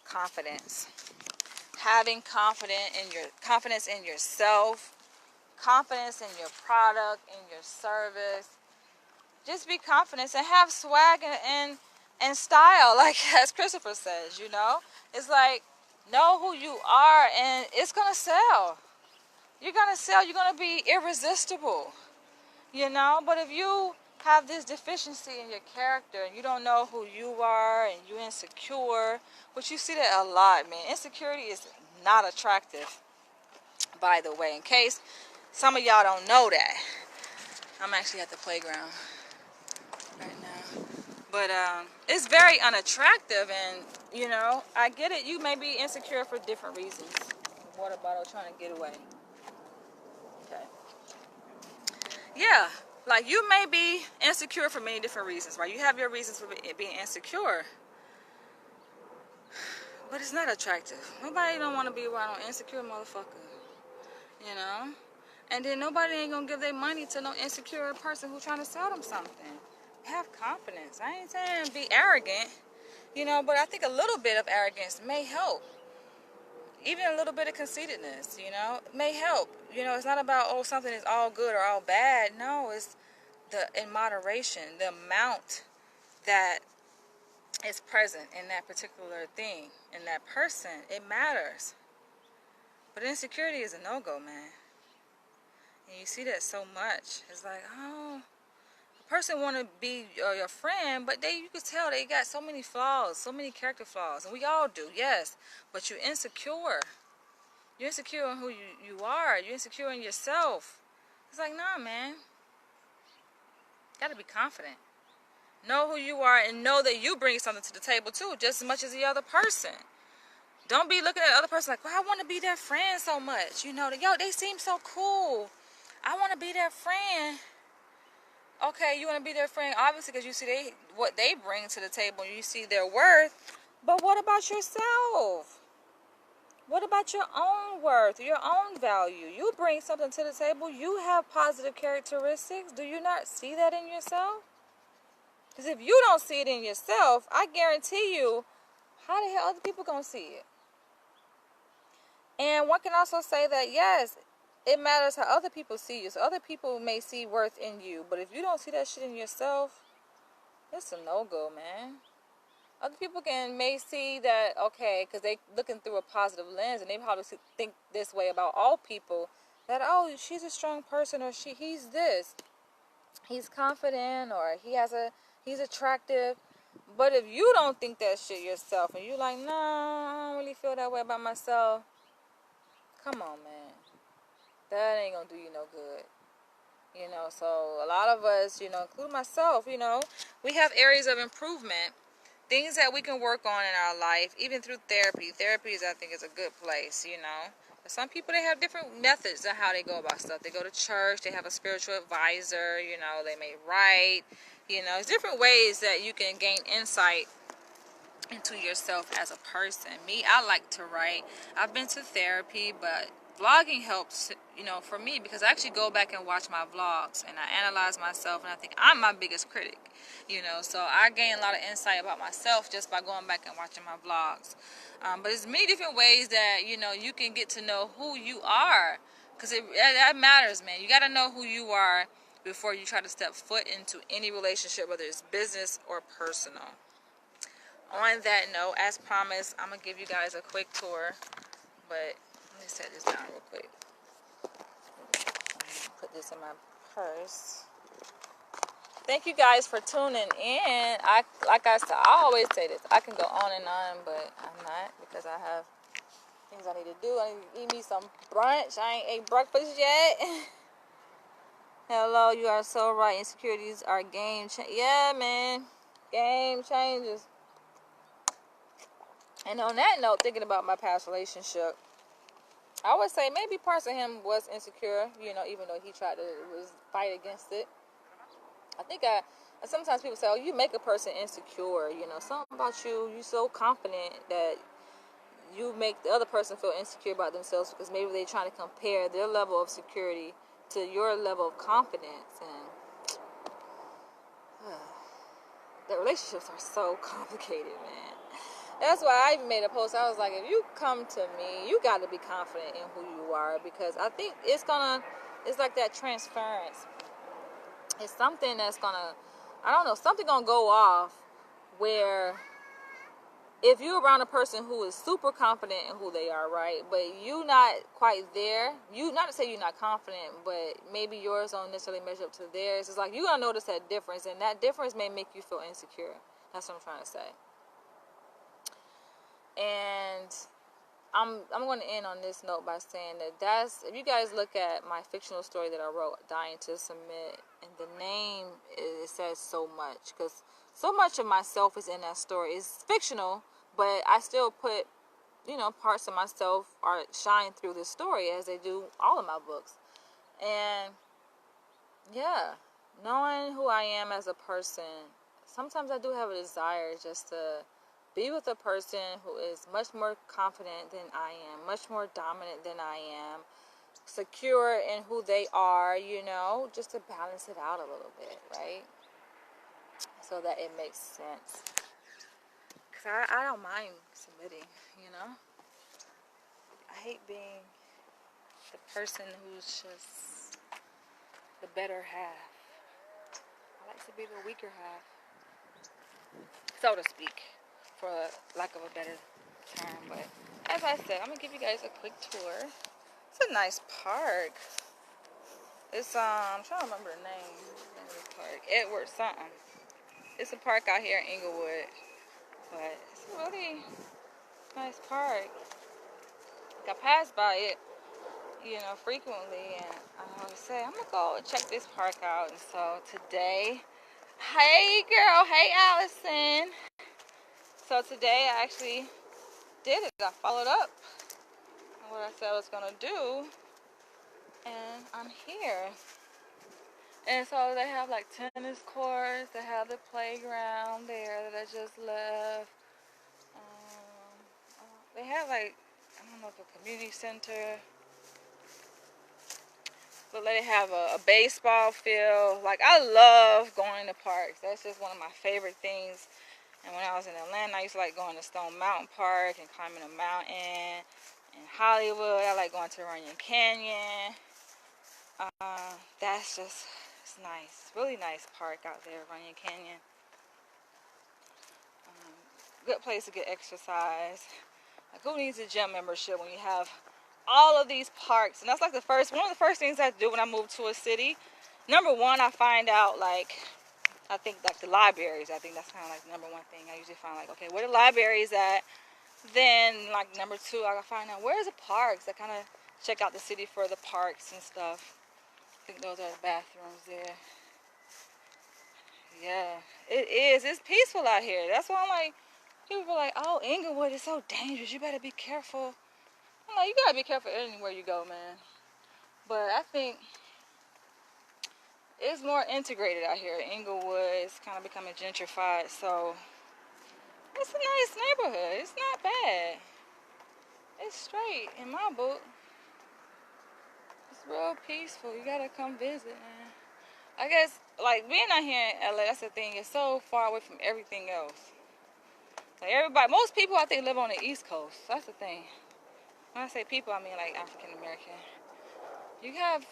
confidence. Having confidence in yourself, confidence in your product, in your service. Just be confident and have swag and style, like as Christopher says, you know. It's like, know who you are, and it's gonna sell. You're gonna sell. You're gonna be irresistible, you know. But if you have this deficiency in your character and you don't know who you are and you're insecure, which you see that a lot, man. Insecurity is not attractive, by the way, in case some of y'all don't know that. I'm actually at the playground right now. But it's very unattractive, and, you know, I get it. You may be insecure for different reasons. Water bottle trying to get away. Okay. Yeah. Like, you may be insecure for many different reasons, right? You have your reasons for being insecure. But it's not attractive. Nobody don't want to be around an insecure motherfucker. You know? And then nobody ain't going to give their money to no insecure person who's trying to sell them something. Have confidence. I ain't saying be arrogant, you know, but I think a little bit of arrogance may help. Even a little bit of conceitedness, you know, may help. You know, it's not about, oh, something is all good or all bad. No, it's in moderation, the amount that is present in that particular thing, in that person, it matters. But insecurity is a no-go, man. And you see that so much. It's like, oh, a person want to be your friend, but you could tell they got so many flaws, so many character flaws. And we all do, yes. But you're insecure. You're insecure in who you are. You're insecure in yourself. It's like, nah, man. Got to be confident. Know who you are and know that you bring something to the table too, just as much as the other person. Don't be looking at the other person like, well, I want to be their friend so much. You know, they seem so cool. I want to be their friend. Okay, you want to be their friend, obviously, because you see what they bring to the table. You see their worth. But what about yourself? What about your own worth, your own value? You bring something to the table. You have positive characteristics. Do you not see that in yourself? Because if you don't see it in yourself, I guarantee you, how the hell other people going to see it? And one can also say that, yes, it matters how other people see you. So other people may see worth in you. But if you don't see that shit in yourself, it's a no-go, man. Other people may see that, okay, because they looking through a positive lens, and they probably think this way about all people, that, oh, she's a strong person, or he's this. He's confident, or he's attractive. But if you don't think that shit yourself, and you like, nah, I don't really feel that way about myself, come on, man. That ain't gonna do you no good. You know, so a lot of us, you know, including myself, you know, we have areas of improvement, things that we can work on in our life, even through therapy. Therapy is, I think, is a good place, you know. But some people, they have different methods of how they go about stuff. They go to church, they have a spiritual advisor, you know, they may write, you know. There's different ways that you can gain insight into yourself as a person. Me, I like to write. I've been to therapy, but vlogging helps, you know, for me, because I actually go back and watch my vlogs and I analyze myself, and I think I'm my biggest critic, you know, so I gain a lot of insight about myself just by going back and watching my vlogs. But there's many different ways that, you know, you can get to know who you are, because that matters, man. You got to know who you are before you try to step foot into any relationship, whether it's business or personal. On that note, as promised, I'm going to give you guys a quick tour, but let me set this down real quick. Put this in my purse. Thank you guys for tuning in. Like I said, I always say this. I can go on and on, but I'm not, because I have things I need to do. I need to eat me some brunch. I ain't ate breakfast yet. Hello, you are so right. Insecurities are game changers. Yeah, man. Game changers. And on that note, thinking about my past relationship, I would say maybe parts of him was insecure, you know, even though he tried to fight against it. I think sometimes people say, oh, you make a person insecure, you know, something about you, you're so confident that you make the other person feel insecure about themselves, because maybe they're trying to compare their level of security to your level of confidence. And the relationships are so complicated, man. That's why I even made a post. I was like, if you come to me, you got to be confident in who you are, because I think it's like that transference. It's something that's I don't know, something gonna go off where if you're around a person who is super confident in who they are, right, but you not quite there, not to say you're not confident, but maybe yours don't necessarily measure up to theirs. It's like you're gonna notice that difference, and that difference may make you feel insecure. That's what I'm trying to say. And I'm going to end on this note by saying that if you guys look at my fictional story that I wrote, Dying to Submit, and the name, it says so much, because so much of myself is in that story. It's fictional, but I still put, you know, parts of myself shine through this story, as they do all of my books. And yeah, knowing who I am as a person, sometimes I do have a desire just to be with a person who is much more confident than I am, much more dominant than I am, secure in who they are, you know, just to balance it out a little bit, right? So that it makes sense. Because I don't mind submitting, you know. I hate being the person who's just the better half. I like to be the weaker half, so to speak, for lack of a better term. But as I said, I'm gonna give you guys a quick tour. It's a nice park. It's I'm trying to remember the name of the park. Edward something. It's a park out here in Inglewood, but it's a really nice park. Like, I pass by it, you know, frequently, and I always say I'm gonna go and check this park out. And so today, hey girl, hey Allison. So today I actually did it. I followed up on what I said I was gonna do, and I'm here. And so they have like tennis courts, they have the playground there that I just left. They have like, I don't know if a community center, but they have a baseball field. Like, I love going to parks. That's just one of my favorite things. And when I was in Atlanta, I used to like going to Stone Mountain Park and climbing a mountain. In Hollywood, I like going to Runyon Canyon. That's just, it's nice. Really nice park out there, Runyon Canyon. Good place to get exercise. Like, who needs a gym membership when you have all of these parks? And that's like one of the first things I do when I move to a city. Number one, I find out like I think like the libraries. I think that's kind of like the number one thing. I usually find like, okay, where the libraries at? Then like number two, I gotta find out where's the parks. I kind of check out the city for the parks and stuff. I think those are the bathrooms there. Yeah, it is. It's peaceful out here. That's why I'm like, people are like, oh, Inglewood is so dangerous. You better be careful. I'm like, you gotta be careful anywhere you go, man. But I think it's more integrated out here. Inglewood is kind of becoming gentrified, so it's a nice neighborhood. It's not bad. It's straight in my book. It's real peaceful. You gotta come visit, man. I guess like being out here in LA, that's the thing. It's so far away from everything else. Like everybody, most people I think live on the East Coast. That's the thing. When I say people, I mean like African American. You have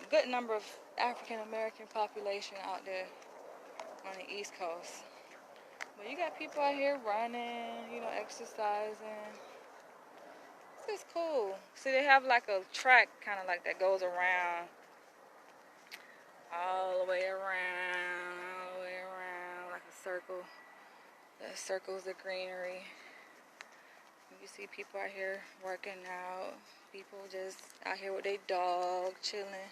a good number of African American population out there on the East Coast. But you got people out here running, you know, exercising. It's just cool. See, they have like a track kind of like that goes around, all the way around, like a circle. That circles the greenery. You see people out here working out. People just out here with their dog, chilling.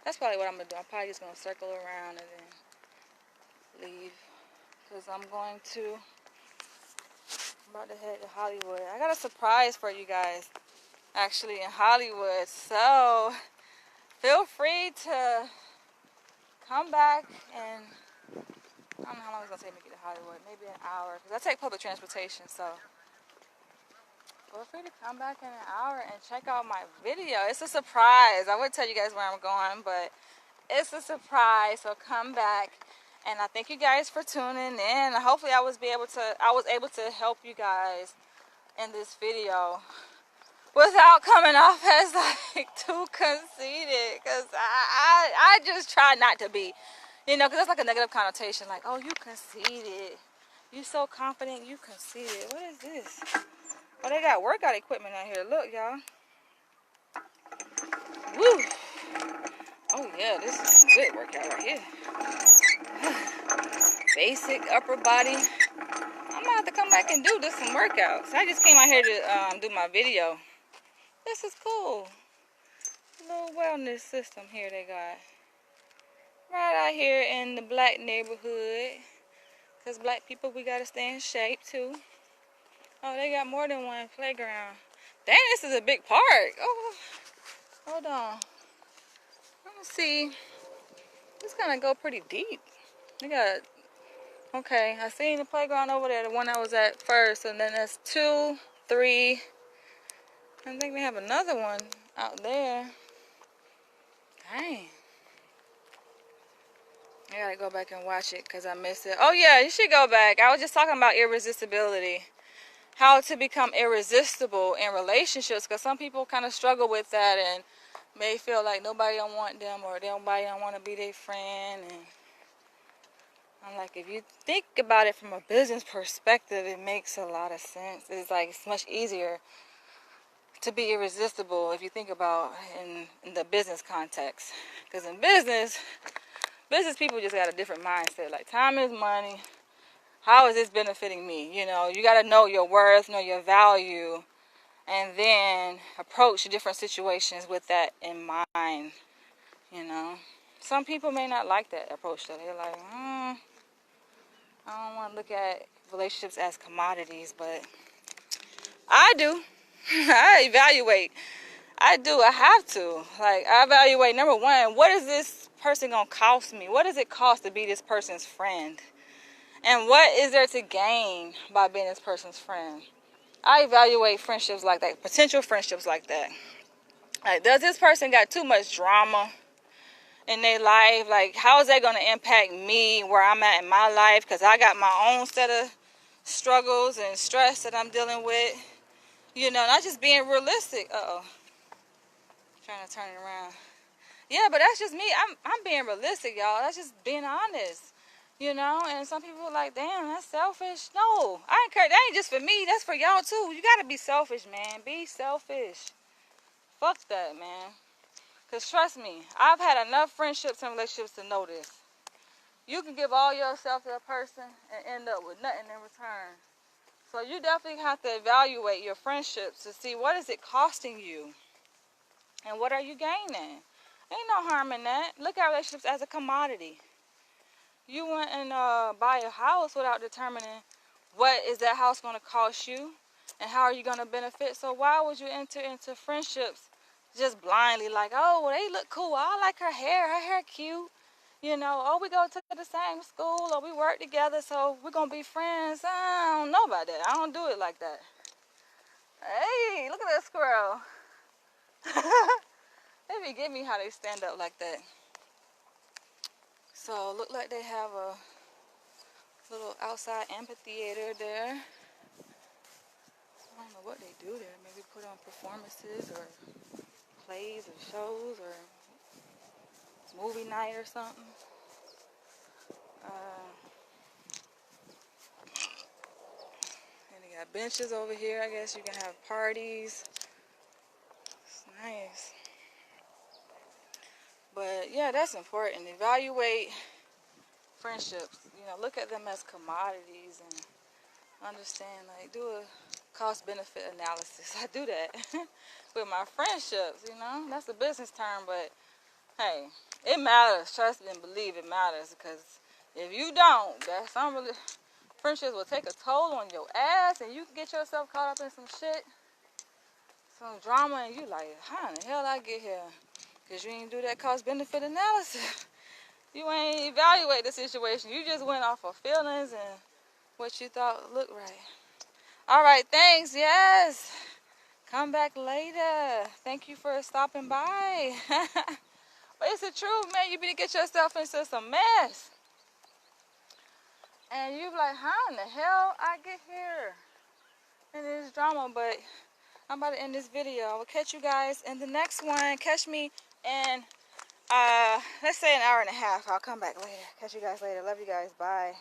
That's probably what I'm going to do. I'm probably just going to circle around and then leave. Because I'm about to head to Hollywood. I got a surprise for you guys, actually, in Hollywood. So, feel free to come back and, I don't know how long it's going to take me to get to Hollywood. Maybe an hour. Because I take public transportation, so. Feel free to come back in an hour and check out my video. It's a surprise. I would tell you guys where I'm going, but it's a surprise. So come back. And I thank you guys for tuning in. Hopefully I was able to help you guys in this video without coming off as like too conceited. Because I just try not to be. You know, because that's like a negative connotation. Like, oh, you conceited. You so confident, you conceited. What is this? Oh, they got workout equipment out here. Look, y'all. Woo! Oh, yeah, this is a good workout right here. Basic upper body. I'm gonna have to come back and do some workouts. I just came out here to do my video. This is cool. A little wellness system here they got. Right out here in the black neighborhood. Because black people, we gotta stay in shape, too. Oh, they got more than one playground. Dang, this is a big park. Oh, hold on. Let me see. It's gonna go pretty deep. They got, okay, I seen the playground over there, the one I was at first, and then there's 2, 3. I think they have another one out there. Dang. I gotta go back and watch it because I missed it. Oh yeah, you should go back. I was just talking about irresistibility. How to become irresistible in relationships, because some people kind of struggle with that and may feel like nobody don't want them or nobody don't want to be their friend. And I'm like, if you think about it from a business perspective, it makes a lot of sense. It's like it's much easier to be irresistible if you think about in the business context, because in business people just got a different mindset. Like, time is money. How is this benefiting me? You know, you got to know your worth, know your value, and then approach different situations with that in mind, you know. Some people may not like that approach, though. They're like, I don't want to look at relationships as commodities, but I do. I evaluate. I do. I have to. Like, I evaluate, number one, what is this person going to cost me? What does it cost to be this person's friend? And what is there to gain by being this person's friend? I evaluate friendships like that, potential friendships like that. Like, does this person got too much drama in their life? Like, how is that going to impact me where I'm at in my life? Because I got my own set of struggles and stress that I'm dealing with. You know, not just being realistic. Trying to turn it around. Yeah, but that's just me. I'm being realistic, y'all. That's just being honest. You know, and some people are like, damn, that's selfish. No, I ain't care. That ain't just for me. That's for y'all, too. You got to be selfish, man. Be selfish. Fuck that, man. Because trust me, I've had enough friendships and relationships to know this. you can give all yourself to a person and end up with nothing in return. So you definitely have to evaluate your friendships to see what is it costing you and what are you gaining. Ain't no harm in that. Look at relationships as a commodity. You went and buy a house without determining what is that house going to cost you and how are you going to benefit. So why would you enter into friendships just blindly like, oh, well, they look cool. I like her hair cute. You know, oh, we go to the same school or we work together, so we're going to be friends. I don't know about that. I don't do it like that. Hey, look at that squirrel. They be getting me how they stand up like that. So look like they have a little outside amphitheater there. I don't know what they do there. Maybe put on performances or plays or shows or movie night or something. And they got benches over here. I guess you can have parties. It's nice. But yeah, that's important. Evaluate friendships. You know, look at them as commodities and understand, like, do a cost-benefit analysis. I do that with my friendships, you know. That's a business term, but hey, it matters. Trust and believe it matters, because if you don't, that's friendships will take a toll on your ass, and you can get yourself caught up in some shit, some drama, and you like, how in the hell I get here? Because you ain't do that cost-benefit analysis. You ain't evaluate the situation. You just went off of feelings and what you thought looked right. All right, thanks. Yes. Come back later. Thank you for stopping by. But it's the truth, man. You better get yourself into some mess. And you be like, how in the hell I get here? And this drama, but I'm about to end this video. I will catch you guys in the next one. Catch me in, let's say an hour and a half. I'll come back later. Catch you guys later. Love you guys. Bye.